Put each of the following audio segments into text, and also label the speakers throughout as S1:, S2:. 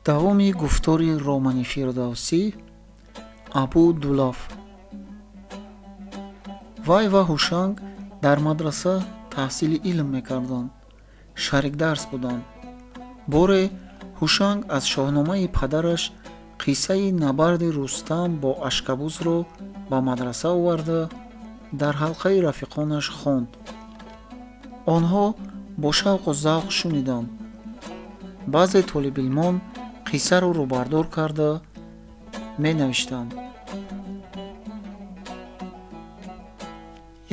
S1: давоми гуфтори Романи Фирдавсӣ. Абу Дулаф. Вай ва Ҳушанг дар мадраса таҳсили илм мекарданд. Шарикдарс буданд. боре Ҳушанг аз шоҳномаи падараш қиссаи набарди Рустам бо Ашкабузро ба мадраса оварда дар ҳалқаи рафиқонаш хонд. онҳо бо шавқу завқ шуниданд. баъзе толибилмон қиссаро рӯбардор карда менавиштанд.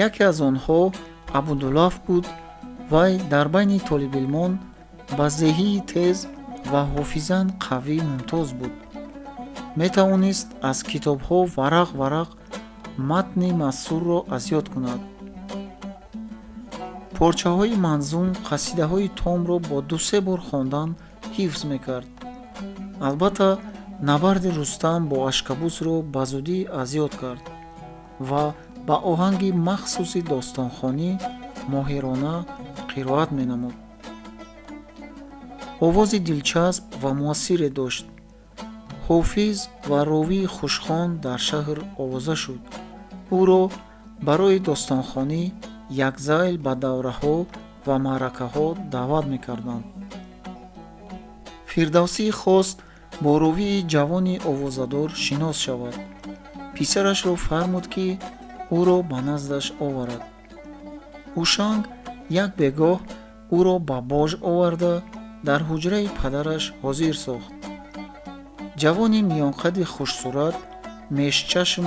S1: яке аз онҳо Абудулаф буд. вай дар байни толибилмон ба зеҳии тез ва ҳофизан қавӣ мумтоз буд. метавонист аз китобҳо варақ варақ матни мазсурро аз ёд кунад. порчаҳои манзум қасидаҳои томро бо 2-3 бор хондан ҳифз мекард. албатта набарди Рустам бо Ашкабузро ба зудӣ аз ёд кард ва ба оҳанги махсуси достонхонӣ моҳирона қироат менамуд. овози дилчасп ва муассире дошт. ҳофиз ва ровии хушхон дар шаҳр овоза шуд. ӯро барои достонхонӣ якзайл ба давраҳо ва маъракаҳо даъват мекарданд. Фирдавсӣ хост бо ровии ҷавони овозадор шинос шавад. писарашро фармуд ки ӯро ба наздаш оварад. ҳушанг як бегоҳ ӯро ба бож оварда дар ҳуҷраи падараш ҳозир сохт. ҷавони миёнқадди хушсурат, мешчашм,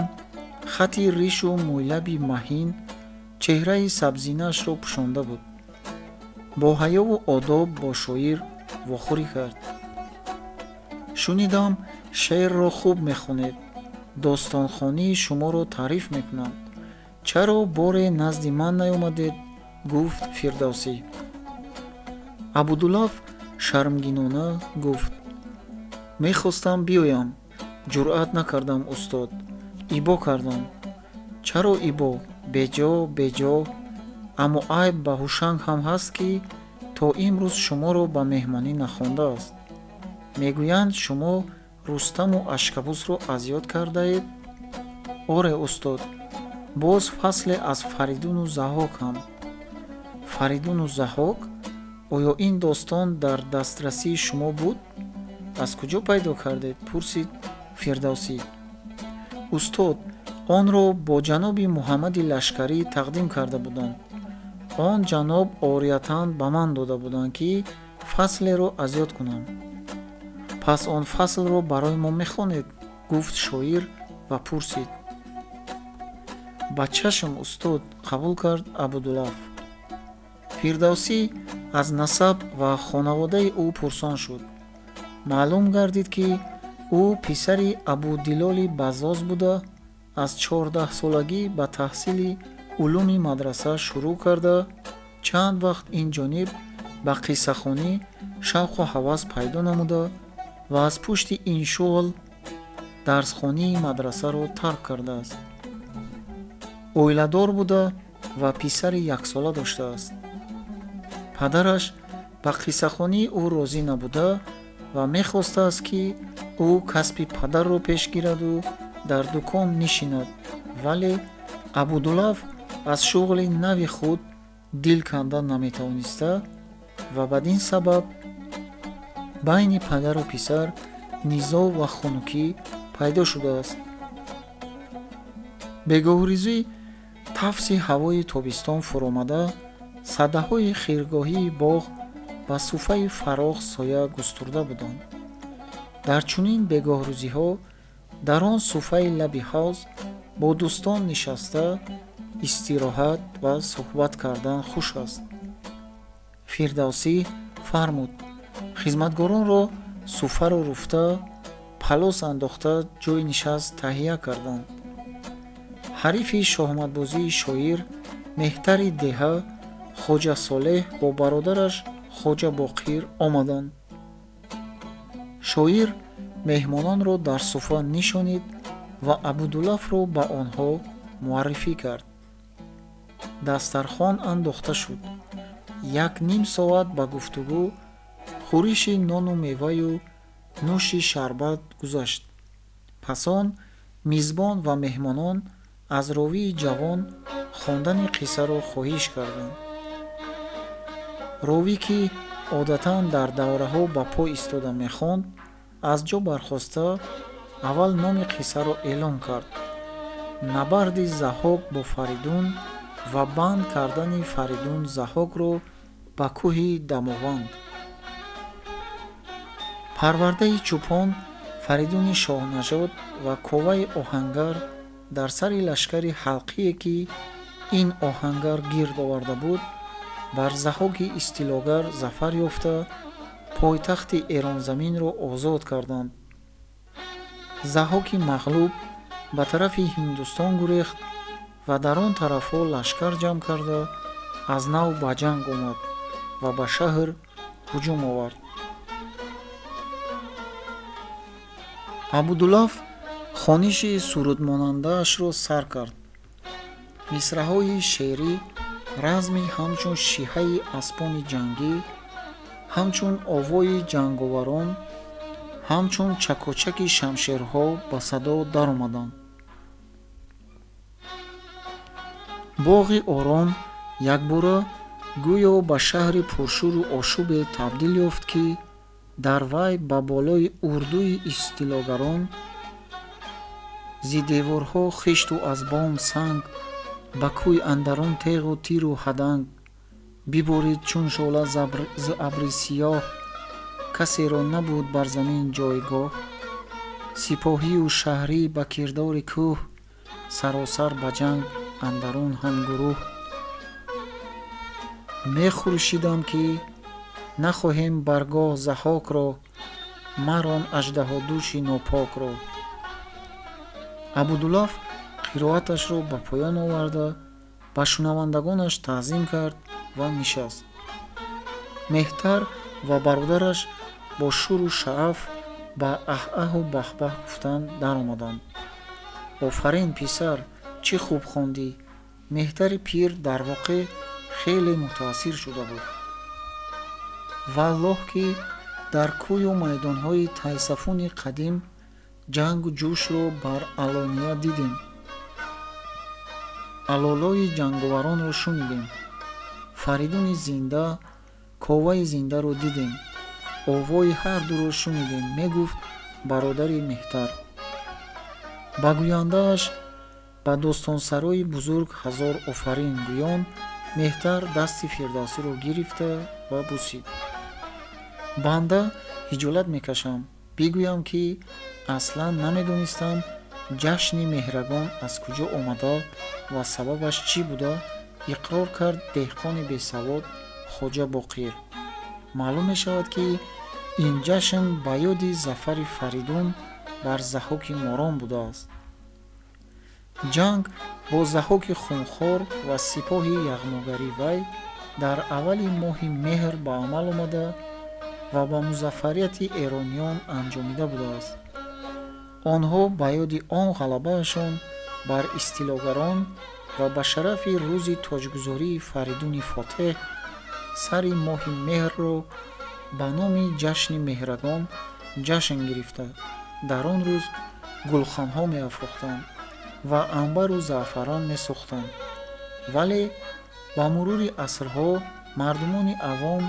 S1: хати ришу мӯйлаби маҳин чеҳраи сабзинаашро пӯшонда буд. бо ҳаёву одоб бо шоир вохӯрӣ кард. шунидам шеърро хуб мехонед. достонхонии шуморо таъриф мекунанд. чаро боре назди ман наёмадед? гуфт Фирдавсӣ. Абудулаф шармгинона гуфт. мехостам биёям. ҷуръат накардам устод. ибо кардам. чаро ибо? беҷо. аммо айб ба Ҳушанг ҳам ҳаст ки то имрӯз шуморо ба меҳмонӣ нахондааст. мегӯянд шумо Рустаму Ашкабузро аз ёд кардаед? оре устод. боз фасле аз Фаридуну Заҳокам. Фаридуну Заҳок? оё ин достон дар дастрасии шумо буд? аз куҷо пайдо кардед? пурсид Фирдавсӣ. устод, онро бо ҷаноби Муҳаммади Лашкарӣ тақдим карда буданд. он ҷаноб ориятан ба ман дода буданд ки фаслеро аз ёд кунам. пас он фаслро барои мо мехонед? гуфт шоир ва пурсид. ба чашм устод, қабул кард Абудулаф. Фирдавсӣ аз насаб ва хонаводаи ӯ пурсон шуд. маълум гардид ки ӯ писари Абудилоли Базоз буда, аз 14-солагӣ ба таҳсили улуми мадраса шурӯъ карда, чанд вақт инҷониб ба қиссахонӣ шавқу ҳавас пайдо намуда ва аз пушти ин шуғл дарсхонии мадрасаро тарк кардааст. оиладор буда ва писари яксола доштааст. падараш ба қиссахонии ӯ розӣ набуда ва мехостааст ки ӯ касби падарро пеш гираду дар дукон нишинад, вале Абудулаф аз шуғли нави худ дил канда наметавониста ва бадин сабаб байни падару писар низо ва хунукӣ пайдо шудааст. бегоҳризӣ тафси ҳавои тобистон фуромада, садаҳои хиргоҳии боғ ба суфаи фароғ соя густурда буданд. дар чунин бегоҳрӯзиҳо дар он суфаи лаби ҳавз бо дӯстон нишаста истироҳат ва суҳбат кардан хуш аст. Фирдавсӣ фармуд. хизматгоронро суфаро руфта, палос андохта ҷойи нишаст таҳия карданд. ҳарифи шоҳматбозии шоир меҳтари деҳа хоҷа Солеҳ бо бародараш хоҷа Боқир омаданд. шоир меҳмононро дар суфа нишонид ва Абудулафро ба онҳо муаррифӣ кард. дастархон андохта шуд. 1.5 соат ба гуфтугӯ, хӯриши нону меваю нӯши шарбат гузашт. Пас он мизбон ва меҳмонон аз ровии ҷавон хондани қиссаро хоҳиш карданд. ровӣ, ки одатан дар давраҳо ба пой истода мехонд, аз ҷо бархоста аввал номи қиссаро эълон кард: набарди Заҳок бо Фаридун ва банд кардани Фаридун Заҳокро ба кӯҳи Дамованд. Парвардаи чӯпон Фаридуни Шоҳнажод ва коваи оҳангар дар сари лашкари ҳалқие, ки ин оҳангар гирд оварда буд, бар Заҳоки истилогар зафар ёфта, пойтахти Эронзаминро озод карданд. Заҳоки мағлуб ба тарафи Ҳиндустон гурехт ва дар он тарафҳо лашкар ҷамъ карда аз нав ба ҷанг омад ва ба шаҳр ҳуҷум овард. Абудуллаф хониши сурудмонандаашро сар кард. мисраъҳои шеърӣ разми ҳамчун шиҳаи аспони ҷангӣ, ҳамчун овои ҷанговарон, ҳамчун чакочаки шамшерҳо ба садо даромаданд. боғи ором якбора гӯё ба шаҳри пуршӯру ошӯбе табдил ёфт, ки дар вай ба болои урдуи истилогарон зи деворҳо хишту аз бом санг, ба кӯй андарон теғу тиру ҳаданг, биборид чун шола з абри сиёҳ, касеро набуд бар замин ҷойгоҳ. Сипоҳию шаҳрӣ ба кирдори кӯҳ, саросар ба ҷанг андарон ҳам гурӯҳ. мехурӯшидам, ки нахоҳем баргоҳ Заҳокро, марон аждаҳодӯши нопокро. Абудуллаф қироаташро ба поён оварда, ба шунавандагонаш таъзим кард ва нишаст. меҳтар ва бародараш бо шӯру шаъф ба аҳ-аҳу баҳ-баҳ гуфтан даромаданд. офарин писар, чӣ хуб хондӣ. меҳтари пир дар воқеъ хеле мутаассир шуда буд. валлоҳ, ки дар кӯю майдонҳои Тайсафуни қадим ҷангу ҷӯшро бар алония дидем. алолои ҷанговаронро шунидем. Фаридуни зинда, коваи зиндаро дидем. овои ҳардуро шунидем, мегуфт бародари меҳтар. ба гӯяндааш, ба достонсарои бузург ҳазор офарин гӯён, меҳтар дасти Фирдавсиро гирифта ва бусид. банда ҳиҷолат мекашам бигӯям, ки аслан намедонистам ҷашни меҳрагон аз куҷо омада ва сабабаш чӣ буда, иқрор кард деҳқони бесавод Хоҷа Боқир. маълум мешавад, ки ин ҷашн ба ёди зафари Фаридун бар Заҳоки Морон будааст. ҷанг бо Заҳоки Хунхор ва сипоҳи яғмогари вай дар аввали моҳи меҳр ба амал омада ва ба музаффарияти эрониён анҷомида будааст. онҳо ба ёди он ғалабаашон бар истилогарон ва ба шарафи рӯзи тоҷгузории Фаридуни Фотеҳ сари моҳи меҳрро ба номи ҷашни меҳрагон ҷашн гирифта, дар он рӯз гулханҳо меафрохтанд ва анбару заъфарон месӯхтанд. вале ба мурури асрҳо мардумони авом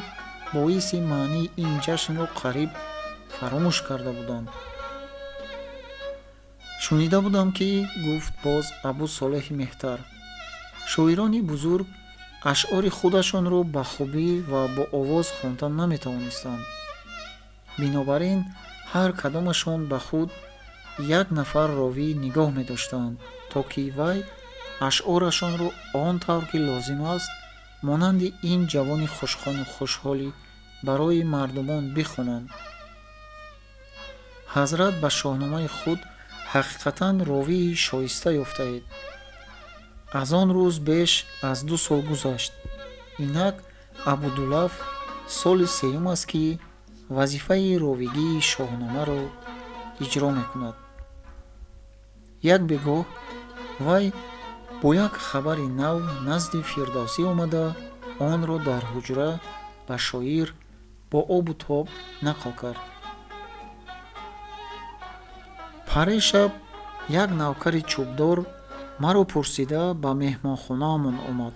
S1: боиси маънии ин ҷашнро қариб фаромӯш карда буданд. шунида будам, ки гуфт боз Абу Солеҳи Меҳтар, шоирони бузург ашъори худашонро ба хубӣ ва бо овоз хондан наметавонистанд. бинобар ин ҳар кадомашон ба худ як нафар ровӣ нигоҳ медоштанд, то ки вай ашъорашонро он тавр ки лозим аст, монанди ин ҷавони хушхону хушҳолӣ барои мардумон бихонанд. ҳазрат ба шоҳномаи худ ҳақиқатан ровии шоиста ёфтаед. аз он рӯз беш аз 2 сол гузашт. инак Абудуллаф соли сеюм аст, ки вазифаи ровигии шоҳномаро иҷро мекунад. як бегоҳ вай бо як хабари нав назди Фирдавсӣ омада, онро дар ҳуҷра ба шоир бо обу тоб нақл кард. паре шаб як навкари чӯбдор маро пурсида ба меҳмонхонаамон омад.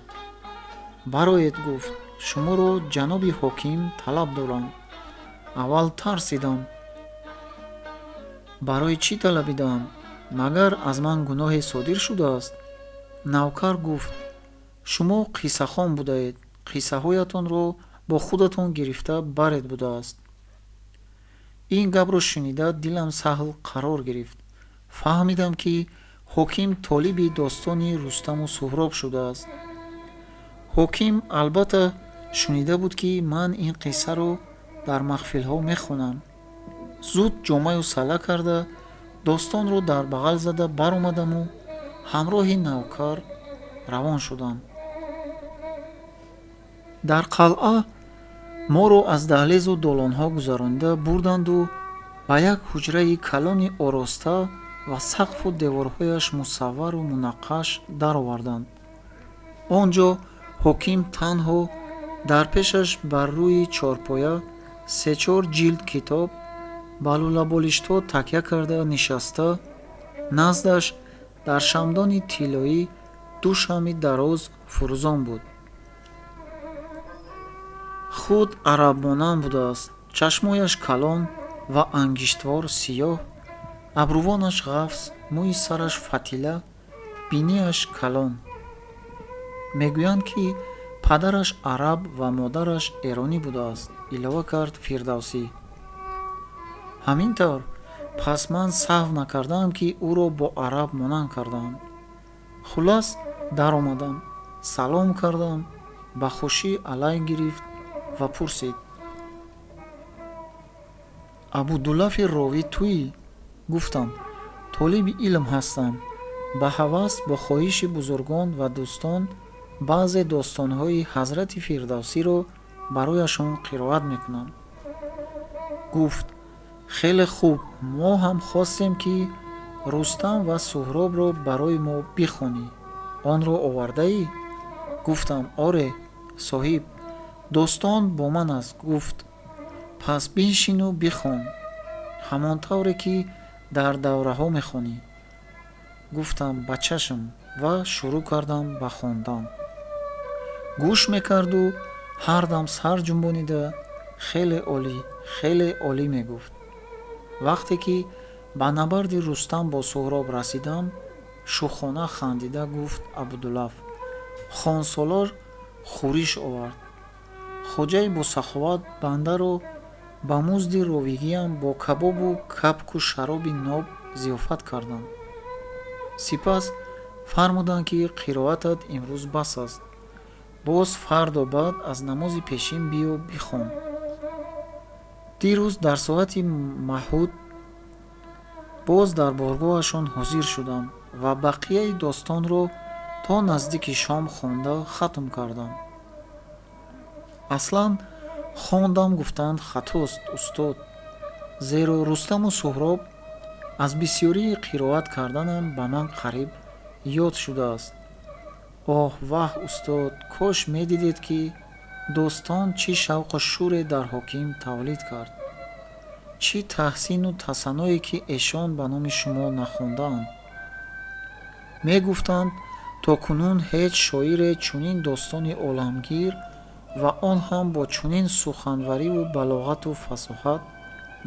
S1: бароед гуфт, шуморо ҷаноби ҳоким талаб дорам. аввал тарсидам. барои чӣ талабидаам? магар аз ман гуноҳе содир шудааст? навкар гуфт, шумо қиссахон будаед, қиссаҳоятонро бо худатон гирифта баред будааст. ин гапро шунида дилам саҳл қарор гирифт. фаҳмидам ки ҳоким толиби достони рустаму суҳроб шудааст. ҳоким албатта шунида буд ки ман ин қиссаро дар маҳфилҳо мехонам. зуд ҷомаю сала карда достонро дар бағал зада баромадаму ҳамроҳи навкар равон шудам. дар қалъа моро аз даҳлезу долонҳо гузаронида бурданду ба як ҳуҷраи калони ороста ва сақфу деворҳояш мусаввару мунаққаш дароварданд. он ҷо ҳоким танҳо дар пешаш бар рӯи чорпоя се-чор ҷилд китоб ба лулаболиштҳо такя карда нишаста, наздаш дар шамдони тиллоӣ ду шамъи дароз фурӯзон буд. худ арабмонанд будааст. чашмояш калон ва ангиштвор сиёҳ, абрувонаш ғафс, мӯи сараш фатила, бинияш калон. мегӯянд ки падараш араб ва модараш эронӣ будааст, илова кард Фирдавсӣ. ҳамин тавр пас ман саҳв накардаам ки ӯро бо араб монанд кардам. хулас даромадам, салом кардам, ба хушӣ алайк гирифт ва пурсид, абудуллафи ровӣ туӣ? гуфтам, толиби илм ҳастам. ба ҳавас бо хоҳиши бузургон ва дӯстон баъзе достонҳои ҳазрати Фирдавсиро барояшон қироат мекунам. гуфт, хеле хуб, мо ҳам хостем ки Рустам ва Суҳробро барои мо бихонӣ. онро овардаӣ? гуфтам, оре, соҳиб, достон бо ман аст. гуфт, пас биншину бихон, ҳамон тавре ки дар давраҳо мехонӣ. гуфтам, ба чашм, ва шурӯъ кардам ба хондан. гӯш мекарду ҳардам сар ҷунбонида хеле олӣ мегуфт. вақте ки ба набарди Рустам бо Суҳроб расидам, шӯхона хандида гуфт Абдуллаф, хонсолор хӯриш овард. хоҷаи босаховат бандаро ба музди ровигиам бо кабобу капку шароби ноб зиёфат карданд. сипас фармуданд ки қироатат имрӯз бас аст. боз фардо баъд аз намози пешин биё бихон. дирӯз дар соати маъҳуд боз дар боргоҳашон ҳозир шудам ва бақияи достонро то наздики шом хонда хатм кардам. аслан хондам гуфтанд хатост устод, зеро Рустаму Суҳроб аз бисёрии қироат карданам ба ман қариб ёд шудааст. оҳ ваҳ устод, кош медидед ки достон чӣ шавқу шӯре дар ҳоким тавлид кард. чӣ таҳсину тасанное ки эшон ба номи шумо нахондаанд. мегуфтанд то кунун ҳеҷ шоире чунин достони оламгир ва он ҳам бо чунин суханвариву балоғату фасоҳат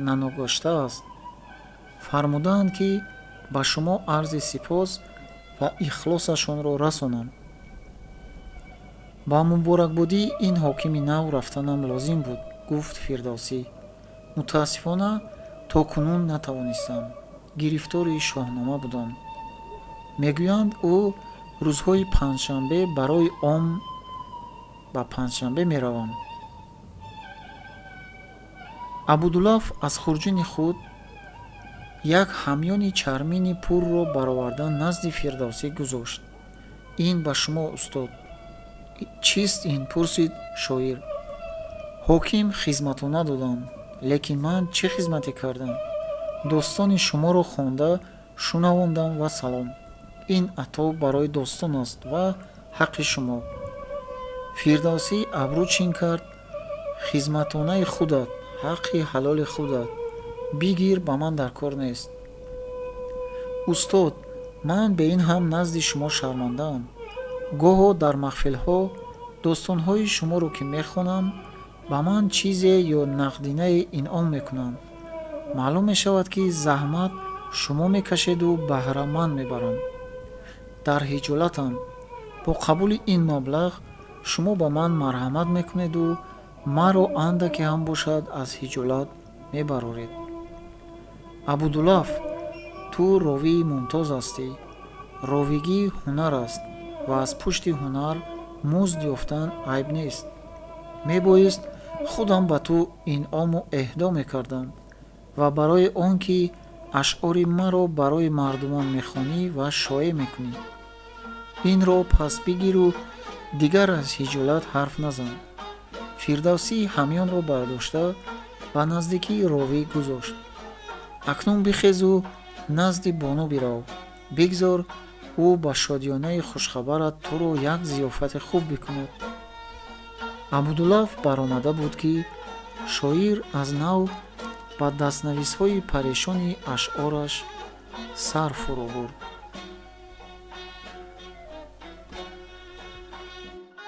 S1: наногоштааст. фармудаанд ки ба шумо арзи сипос ва ихлосашонро расонам. ба муборакбодии ин ҳокими нав рафтанам лозим буд, гуфт Фирдавсӣ. мутаассифона то кунун натавонистам. гирифтори шоҳнома будам. мегӯянд ӯ рӯзҳои панҷшанбе барои ом ба панҷшанбе меравам. Абдуллаф аз хурҷини худ як ҳамёни чармини пурро бароварда назди Фирдавсӣ гузошт. ин ба шумо устод. чист ин? пурсид шоир. ҳоким хизматона додам. лекин ман чӣ хизмате кардам? достони шуморо хонда шунавондам ва салом. ин ато барои достон аст ва ҳаққи шумо. Фирдавсӣ абрӯ чин кард. хизматонаи худат, ҳаққи ҳалоли худат. бигир, ба ман дар кор нест. устод, ман ба ин ҳам назди шумо шармандаам. гоҳо дар маҳфилҳо достонҳои шуморо ки мехонам, ба ман чизе ё нақдинае инъом мекунанд. маълум мешавад ки заҳмат шумо мекашеду баҳра ман мебарам. дар ҳиҷолатам. бо қабули ин маблағ шумо ба ман марҳамат мекунеду маро андаке ҳам бошад аз ҳиҷолат мебароред. абудуллаф, ту ровии мумтоз ҳастӣ. ровигӣ ҳунар аст ва аз пушти ҳунар музд ёфтан айб нест. мебоист худам ба ту инъому эҳдо мекардам ва барои он ки ашъори маро барои мардумон мехонӣ ва шоеъ мекунӣ. инро пас бигиру дигар аз ҳиҷолат ҳарф назан. фирдавсӣ ҳамёнро бардошта ба наздикии ровӣ гузошт. акнун бихезу назди бону бирав. бигзор ӯ ба шодионаи хушхабарат туро як зиёфати хуб бикунад. абудуллаф баромада буд ки шоир аз нав ба дастнависҳои парешони ашъораш сар фурӯ бурд.